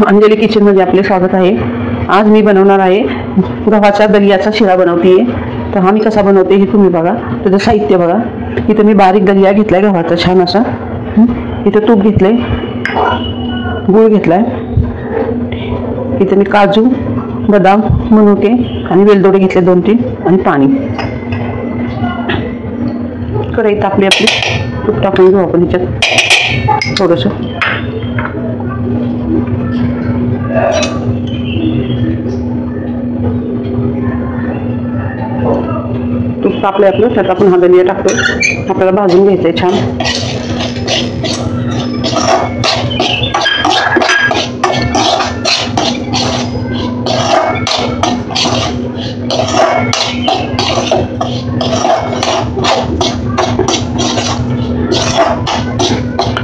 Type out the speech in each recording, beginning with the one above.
Anjali kitchen मध्ये आपले स्वागत आहे। आज मी बनवणार आहे गव्हाचा दलियाचा शिरा बनवतेय। तर हा मी कसा बनवते हे तुम्ही बघा। त्याचं साहित्य बघा। इथे मी बारीक दलिया घेतलाय गव्हाचा छान असा। इथे तूप घेतले, गूळ घेतलाय, इथे मी काजू, बदाम, मनुके आणि वेलदोडे घेतले 2-3 आणि पाणी। कढईत आपली तूप टाकून घेऊ आपण ह्याच्यात थोडंसं। तूप तापले आपलं, त्यात आपण हा दलिया टाकतो। आपल्याला भाजून घ्यायचंय छान।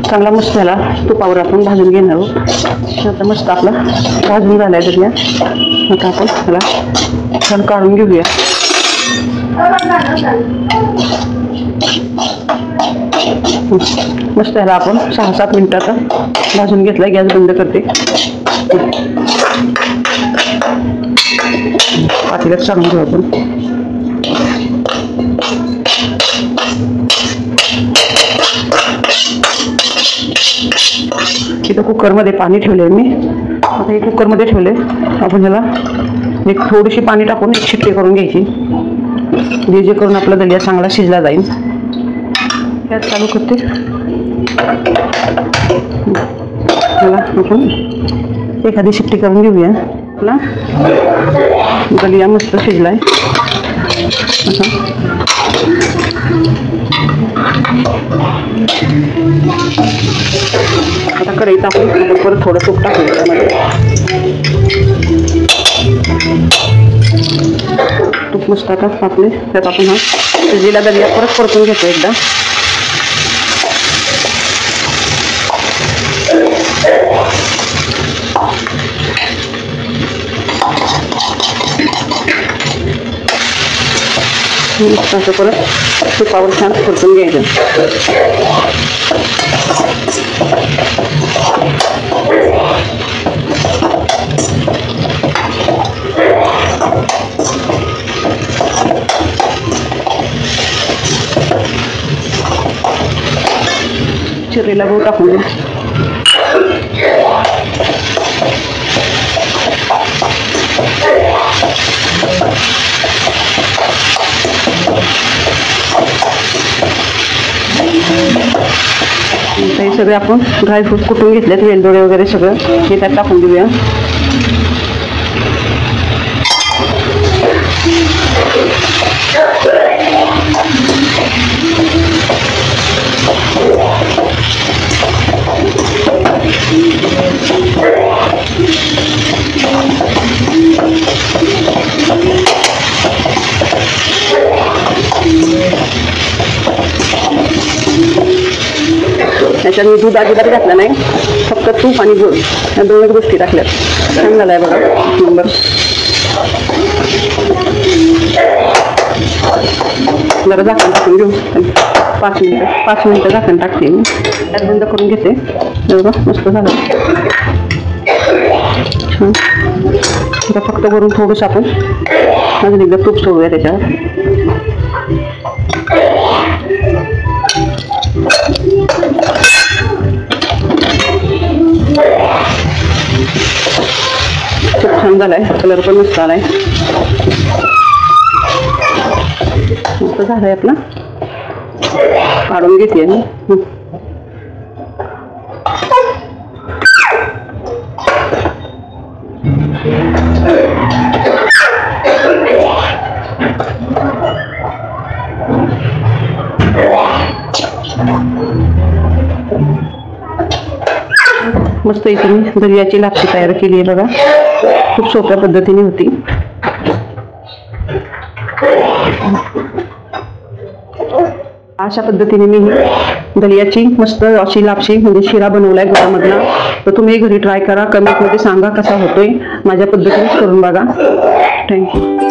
चांगला मस्त झाला, तुपावर आपण भाजून घेणार आहोत। आता मस्त आपला भाजून झालाय दलिया। आता आपण त्याला छान काढून घेऊया। मस्त याला आपण 6-7 मिनिटाचा भाजून घेतलाय। गॅस बंद करते। पातेल्यात काढून घेऊ आपण। इथं कुकरमध्ये पाणी ठेवले मी। आता हे कुकरमध्ये ठेवले। आपण ह्याला एक थोडीशी पाणी टाकून एक शिट्टी करून घ्यायची, जे करून आपला दलिया चांगला शिजला जाईल। गॅस चालू करते। ह्याला आपण एखादी शिट्टी करून घेऊया। आपला दलिया मस्त शिजलाय असा। आता कढईत आपण परत थोडं तूप टाकूया त्यामध्ये। तूप मस्त आता टाकले, त्यात आपण हा शिजलेला दलिया परत परतून घेतो एकदा। असं परत तुपावर छान परतून घ्यायचं। चिरलेला गूळ टाकून दे। हे सगळे आपण ड्रायफ्रूट कुटून घेतलेत, वेलदोडे वगैरे सगळं हे त्यात टाकून देऊया। त्याच्यात मी दूध अजिबात घातलं नाही, फक्त तूप आणि गूळ या 2 गोष्टी टाकल्यात। छान झालाय बघा नंबर। जरा झाकण टाकून घेऊ 5 मिनिटं झाकण टाकते मी। त्यात बंद करून घेते। बघा मस्त झालं छान। आता फक्त वरून थोडंसं आपण अजून एकदा तूप सोडूया त्याच्यावर। खूप छान झालाय, कलर पण मस्त आलाय। मस्त झालाय आपला, काढून घेते मी। मस्त इथे मी दलियाची लापशी तयार केली आहे बघा। खूप सोप्या पद्धतीने होती। अशा पद्धतीने मी दलियाची मस्त अशी लापशी म्हणजे शिरा बनवलाय गव्हामधला। तर तुम्ही घरी ट्राय करा, कमेंट मध्ये सांगा कसा होतोय। माझ्या पद्धतीने करून बघा। थँक्यू।